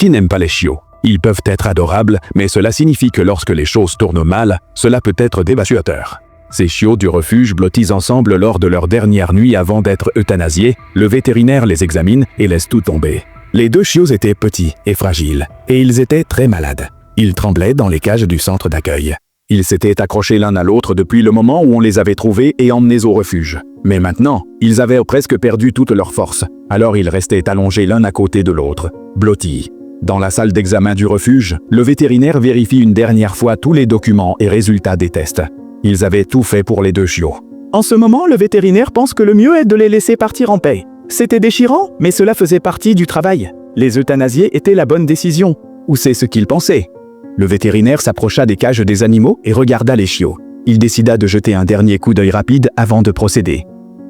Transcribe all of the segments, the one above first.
Qui n'aime pas les chiots? Ils peuvent être adorables, mais cela signifie que lorsque les choses tournent mal, cela peut être dévastateur. Ces chiots du refuge blottissent ensemble lors de leur dernière nuit avant d'être euthanasiés. Le vétérinaire les examine et laisse tout tomber. Les 2 chiots étaient petits et fragiles, et ils étaient très malades. Ils tremblaient dans les cages du centre d'accueil. Ils s'étaient accrochés l'un à l'autre depuis le moment où on les avait trouvés et emmenés au refuge. Mais maintenant, ils avaient presque perdu toute leur force. Alors ils restaient allongés l'un à côté de l'autre, blottis. Dans la salle d'examen du refuge, le vétérinaire vérifie une dernière fois tous les documents et résultats des tests. Ils avaient tout fait pour les 2 chiots. En ce moment, le vétérinaire pense que le mieux est de les laisser partir en paix. C'était déchirant, mais cela faisait partie du travail. Les euthanasier était la bonne décision. Ou c'est ce qu'il pensait. Le vétérinaire s'approcha des cages des animaux et regarda les chiots. Il décida de jeter un dernier coup d'œil rapide avant de procéder.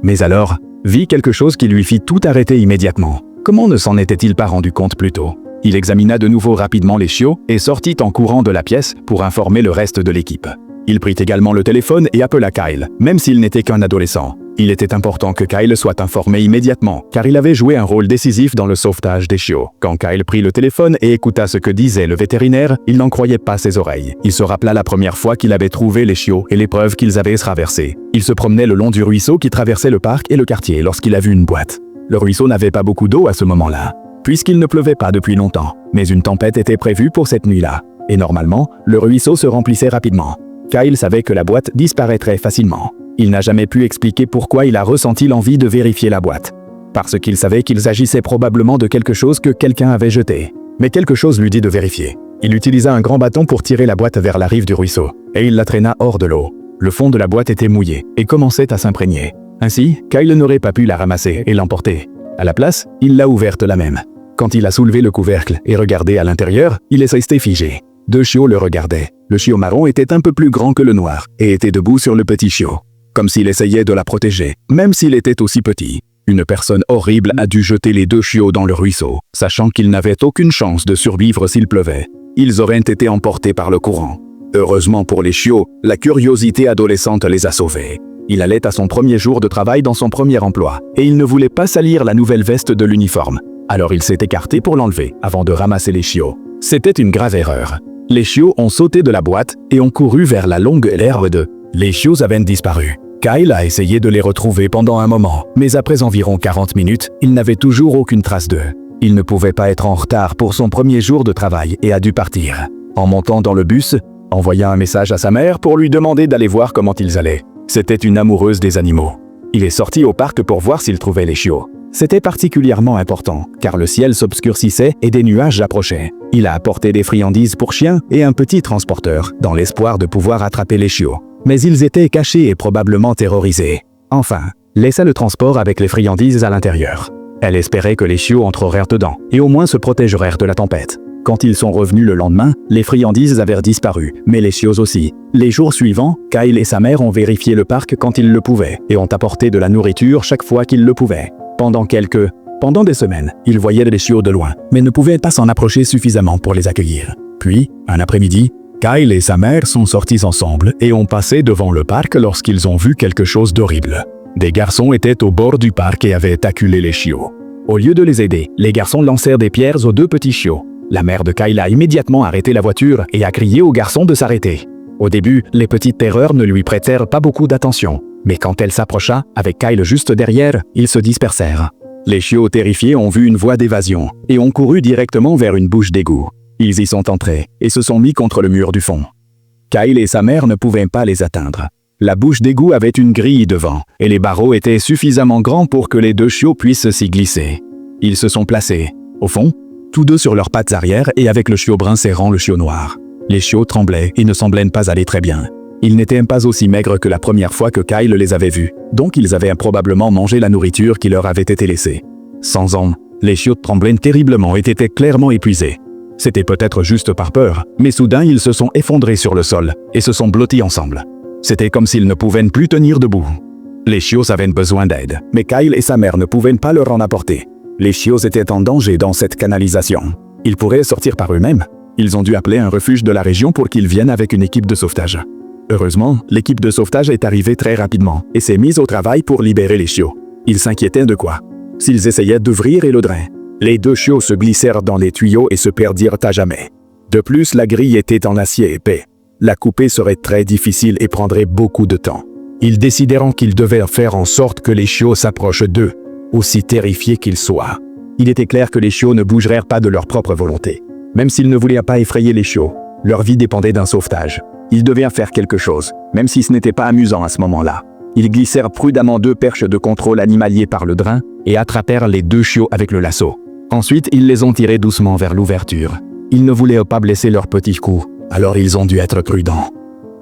Mais alors, vit quelque chose qui lui fit tout arrêter immédiatement. Comment ne s'en était-il pas rendu compte plus tôt? Il examina de nouveau rapidement les chiots et sortit en courant de la pièce pour informer le reste de l'équipe. Il prit également le téléphone et appela Kyle, même s'il n'était qu'un adolescent. Il était important que Kyle soit informé immédiatement, car il avait joué un rôle décisif dans le sauvetage des chiots. Quand Kyle prit le téléphone et écouta ce que disait le vétérinaire, il n'en croyait pas ses oreilles. Il se rappela la première fois qu'il avait trouvé les chiots et l'épreuve qu'ils avaient traversée. Il se promenait le long du ruisseau qui traversait le parc et le quartier lorsqu'il a vu une boîte. Le ruisseau n'avait pas beaucoup d'eau à ce moment-là, puisqu'il ne pleuvait pas depuis longtemps. Mais une tempête était prévue pour cette nuit-là. Et normalement, le ruisseau se remplissait rapidement. Kyle savait que la boîte disparaîtrait facilement. Il n'a jamais pu expliquer pourquoi il a ressenti l'envie de vérifier la boîte. Parce qu'il savait qu'ils agissaient probablement de quelque chose que quelqu'un avait jeté. Mais quelque chose lui dit de vérifier. Il utilisa un grand bâton pour tirer la boîte vers la rive du ruisseau, et il la traîna hors de l'eau. Le fond de la boîte était mouillé et commençait à s'imprégner. Ainsi, Kyle n'aurait pas pu la ramasser et l'emporter. À la place, il l'a ouverte là même. Quand il a soulevé le couvercle et regardé à l'intérieur, il est resté figé. 2 chiots le regardaient. Le chiot marron était un peu plus grand que le noir et était debout sur le petit chiot, comme s'il essayait de la protéger, même s'il était aussi petit. Une personne horrible a dû jeter les 2 chiots dans le ruisseau, sachant qu'ils n'avaient aucune chance de survivre s'il pleuvait. Ils auraient été emportés par le courant. Heureusement pour les chiots, la curiosité adolescente les a sauvés. Il allait à son premier jour de travail dans son premier emploi, et il ne voulait pas salir la nouvelle veste de l'uniforme. Alors il s'est écarté pour l'enlever, avant de ramasser les chiots. C'était une grave erreur. Les chiots ont sauté de la boîte et ont couru vers la longue herbe de... Les chiots avaient disparu. Kyle a essayé de les retrouver pendant un moment, mais après environ 40 minutes, il n'avait toujours aucune trace d'eux. Il ne pouvait pas être en retard pour son premier jour de travail et a dû partir. En montant dans le bus, envoya un message à sa mère pour lui demander d'aller voir comment ils allaient. C'était une amoureuse des animaux. Il est sorti au parc pour voir s'il trouvait les chiots. C'était particulièrement important, car le ciel s'obscurcissait et des nuages approchaient. Il a apporté des friandises pour chiens et un petit transporteur, dans l'espoir de pouvoir attraper les chiots. Mais ils étaient cachés et probablement terrorisés. Enfin, laissa le transport avec les friandises à l'intérieur. Elle espérait que les chiots entreraient dedans, et au moins se protégeraient de la tempête. Quand ils sont revenus le lendemain, les friandises avaient disparu, mais les chiots aussi. Les jours suivants, Kyle et sa mère ont vérifié le parc quand ils le pouvaient, et ont apporté de la nourriture chaque fois qu'ils le pouvaient. Pendant des semaines, ils voyaient les chiots de loin, mais ne pouvaient pas s'en approcher suffisamment pour les accueillir. Puis, un après-midi, Kyle et sa mère sont sortis ensemble et ont passé devant le parc lorsqu'ils ont vu quelque chose d'horrible. Des garçons étaient au bord du parc et avaient acculé les chiots. Au lieu de les aider, les garçons lancèrent des pierres aux 2 petits chiots. La mère de Kyle a immédiatement arrêté la voiture et a crié aux garçons de s'arrêter. Au début, les petites terreurs ne lui prêtèrent pas beaucoup d'attention. Mais quand elle s'approcha, avec Kyle juste derrière, ils se dispersèrent. Les chiots terrifiés ont vu une voie d'évasion et ont couru directement vers une bouche d'égout. Ils y sont entrés et se sont mis contre le mur du fond. Kyle et sa mère ne pouvaient pas les atteindre. La bouche d'égout avait une grille devant et les barreaux étaient suffisamment grands pour que les 2 chiots puissent s'y glisser. Ils se sont placés, au fond, tous 2 sur leurs pattes arrière et avec le chiot brun serrant le chiot noir. Les chiots tremblaient et ne semblaient pas aller très bien. Ils n'étaient pas aussi maigres que la première fois que Kyle les avait vus, donc ils avaient probablement mangé la nourriture qui leur avait été laissée. Sans hommes, les chiots tremblaient terriblement et étaient clairement épuisés. C'était peut-être juste par peur, mais soudain ils se sont effondrés sur le sol et se sont blottis ensemble. C'était comme s'ils ne pouvaient plus tenir debout. Les chiots avaient besoin d'aide, mais Kyle et sa mère ne pouvaient pas leur en apporter. Les chiots étaient en danger dans cette canalisation. Ils pourraient sortir par eux-mêmes. Ils ont dû appeler un refuge de la région pour qu'ils viennent avec une équipe de sauvetage. Heureusement, l'équipe de sauvetage est arrivée très rapidement et s'est mise au travail pour libérer les chiots. Ils s'inquiétaient de quoi? S'ils essayaient d'ouvrir le drain. Les deux chiots se glissèrent dans les tuyaux et se perdirent à jamais. De plus, la grille était en acier épais. La couper serait très difficile et prendrait beaucoup de temps. Ils décidèrent qu'ils devaient faire en sorte que les chiots s'approchent d'eux, aussi terrifiés qu'ils soient. Il était clair que les chiots ne bougèrent pas de leur propre volonté. Même s'ils ne voulaient pas effrayer les chiots, leur vie dépendait d'un sauvetage. Ils devaient faire quelque chose, même si ce n'était pas amusant à ce moment-là. Ils glissèrent prudemment 2 perches de contrôle animalier par le drain et attrapèrent les 2 chiots avec le lasso. Ensuite, ils les ont tirés doucement vers l'ouverture. Ils ne voulaient pas blesser leur petit cou, alors ils ont dû être prudents.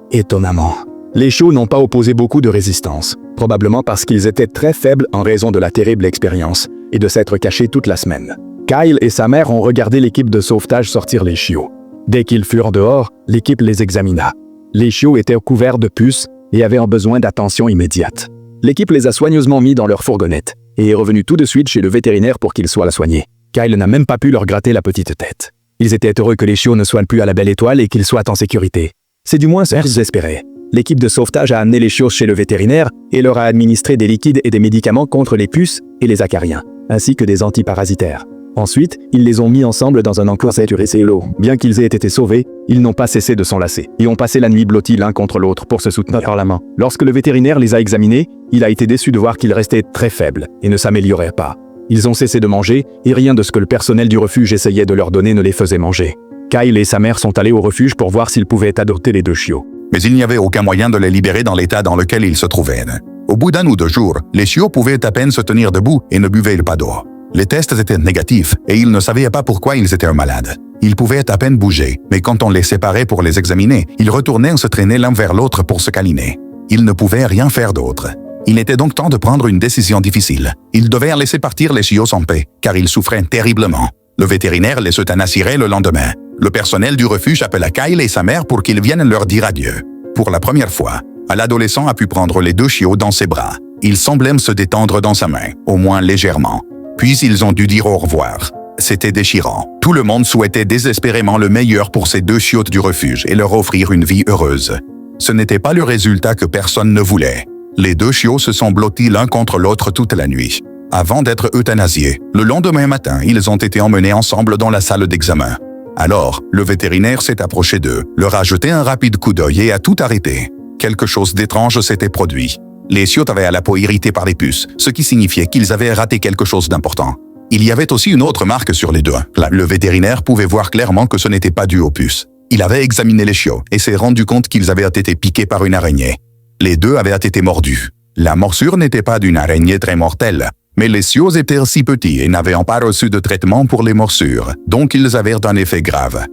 Étonnamment, les chiots n'ont pas opposé beaucoup de résistance, probablement parce qu'ils étaient très faibles en raison de la terrible expérience et de s'être cachés toute la semaine. Kyle et sa mère ont regardé l'équipe de sauvetage sortir les chiots. Dès qu'ils furent dehors, l'équipe les examina. Les chiots étaient couverts de puces et avaient besoin d'attention immédiate. L'équipe les a soigneusement mis dans leur fourgonnette et est revenue tout de suite chez le vétérinaire pour qu'ils soient soignés. Kyle n'a même pas pu leur gratter la petite tête. Ils étaient heureux que les chiots ne soient plus à la belle étoile et qu'ils soient en sécurité. C'est du moins ce qu'ils espéraient. L'équipe de sauvetage a amené les chiots chez le vétérinaire et leur a administré des liquides et des médicaments contre les puces et les acariens, ainsi que des antiparasitaires. Ensuite, ils les ont mis ensemble dans un enclos sécurisé. Bien qu'ils aient été sauvés, ils n'ont pas cessé de s'enlacer et ont passé la nuit blottis l'un contre l'autre pour se soutenir par la main. Lorsque le vétérinaire les a examinés, il a été déçu de voir qu'ils restaient très faibles et ne s'amélioraient pas. Ils ont cessé de manger et rien de ce que le personnel du refuge essayait de leur donner ne les faisait manger. Kyle et sa mère sont allés au refuge pour voir s'ils pouvaient adopter les 2 chiots. Mais il n'y avait aucun moyen de les libérer dans l'état dans lequel ils se trouvaient. Au bout d'1 ou 2 jours, les chiots pouvaient à peine se tenir debout et ne buvaient pas d'eau. Les tests étaient négatifs et ils ne savaient pas pourquoi ils étaient malades. Ils pouvaient à peine bouger, mais quand on les séparait pour les examiner, ils retournaient se traîner l'un vers l'autre pour se câliner. Ils ne pouvaient rien faire d'autre. Il était donc temps de prendre une décision difficile. Ils devaient laisser partir les chiots en paix, car ils souffraient terriblement. Le vétérinaire les euthanasierait le lendemain. Le personnel du refuge appela Kyle et sa mère pour qu'ils viennent leur dire adieu. Pour la première fois, l'adolescent a pu prendre les 2 chiots dans ses bras. Il semblait se détendre dans sa main, au moins légèrement. Puis ils ont dû dire au revoir. C'était déchirant. Tout le monde souhaitait désespérément le meilleur pour ces 2 chiots du refuge et leur offrir une vie heureuse. Ce n'était pas le résultat que personne ne voulait. Les 2 chiots se sont blottis l'un contre l'autre toute la nuit. Avant d'être euthanasiés, le lendemain matin, ils ont été emmenés ensemble dans la salle d'examen. Alors, le vétérinaire s'est approché d'eux, leur a jeté un rapide coup d'œil et a tout arrêté. Quelque chose d'étrange s'était produit. Les chiots avaient la peau irritée par les puces, ce qui signifiait qu'ils avaient raté quelque chose d'important. Il y avait aussi une autre marque sur les 2. Là, le vétérinaire pouvait voir clairement que ce n'était pas dû aux puces. Il avait examiné les chiots et s'est rendu compte qu'ils avaient été piqués par une araignée. Les 2 avaient été mordus. La morsure n'était pas d'une araignée très mortelle, mais les chiots étaient si petits et n'avaient pas reçu de traitement pour les morsures, donc ils avaient un effet grave.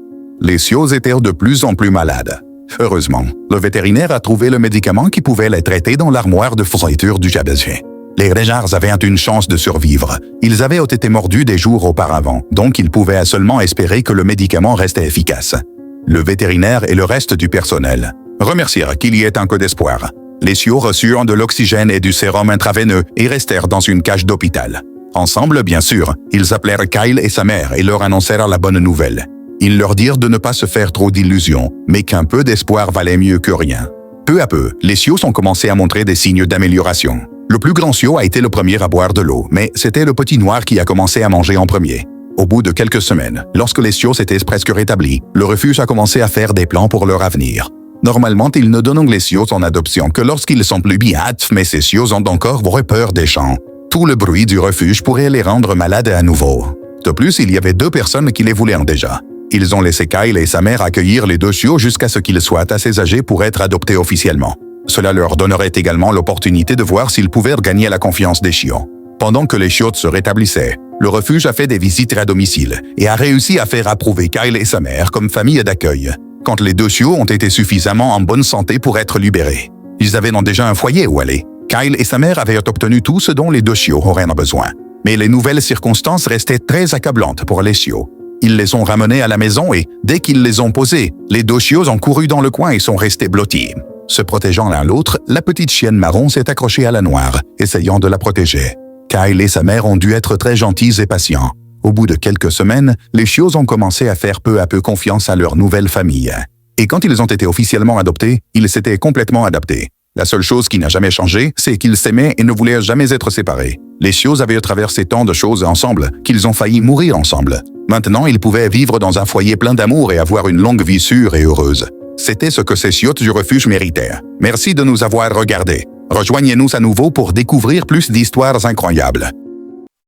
Les chiots étaient de plus en plus malades. Heureusement, le vétérinaire a trouvé le médicament qui pouvait les traiter dans l'armoire de fourniture du jabazien. Les renards avaient une chance de survivre. Ils avaient été mordus des jours auparavant, donc ils pouvaient seulement espérer que le médicament restait efficace. Le vétérinaire et le reste du personnel remercièrent qu'il y ait un peu d'espoir. Les chiots reçurent de l'oxygène et du sérum intraveineux et restèrent dans une cage d'hôpital. Ensemble, bien sûr, ils appelèrent Kyle et sa mère et leur annoncèrent la bonne nouvelle. Ils leur dirent de ne pas se faire trop d'illusions, mais qu'un peu d'espoir valait mieux que rien. Peu à peu, les chiots ont commencé à montrer des signes d'amélioration. Le plus grand chiot a été le premier à boire de l'eau, mais c'était le petit noir qui a commencé à manger en premier. Au bout de quelques semaines, lorsque les chiots étaient presque rétablis, le refuge a commencé à faire des plans pour leur avenir. Normalement, ils ne donnent les chiots en adoption que lorsqu'ils sont plus bien, mais ces chiots ont encore peur des champs. Tout le bruit du refuge pourrait les rendre malades à nouveau. De plus, il y avait 2 personnes qui les voulaient déjà. Ils ont laissé Kyle et sa mère accueillir les 2 chiots jusqu'à ce qu'ils soient assez âgés pour être adoptés officiellement. Cela leur donnerait également l'opportunité de voir s'ils pouvaient gagner la confiance des chiots. Pendant que les chiots se rétablissaient, le refuge a fait des visites à domicile et a réussi à faire approuver Kyle et sa mère comme famille d'accueil. Quand les 2 chiots ont été suffisamment en bonne santé pour être libérés, ils avaient déjà un foyer où aller. Kyle et sa mère avaient obtenu tout ce dont les 2 chiots auraient besoin. Mais les nouvelles circonstances restaient très accablantes pour les chiots. Ils les ont ramenés à la maison et, dès qu'ils les ont posés, les 2 chiots ont couru dans le coin et sont restés blottis. Se protégeant l'un l'autre, la petite chienne marron s'est accrochée à la noire, essayant de la protéger. Kyle et sa mère ont dû être très gentils et patients. Au bout de quelques semaines, les chiots ont commencé à faire peu à peu confiance à leur nouvelle famille. Et quand ils ont été officiellement adoptés, ils s'étaient complètement adaptés. La seule chose qui n'a jamais changé, c'est qu'ils s'aimaient et ne voulaient jamais être séparés. Les Chiots avaient traversé tant de choses ensemble qu'ils ont failli mourir ensemble. Maintenant, ils pouvaient vivre dans un foyer plein d'amour et avoir une longue vie sûre et heureuse. C'était ce que ces Chiots du refuge méritaient. Merci de nous avoir regardés. Rejoignez-nous à nouveau pour découvrir plus d'histoires incroyables.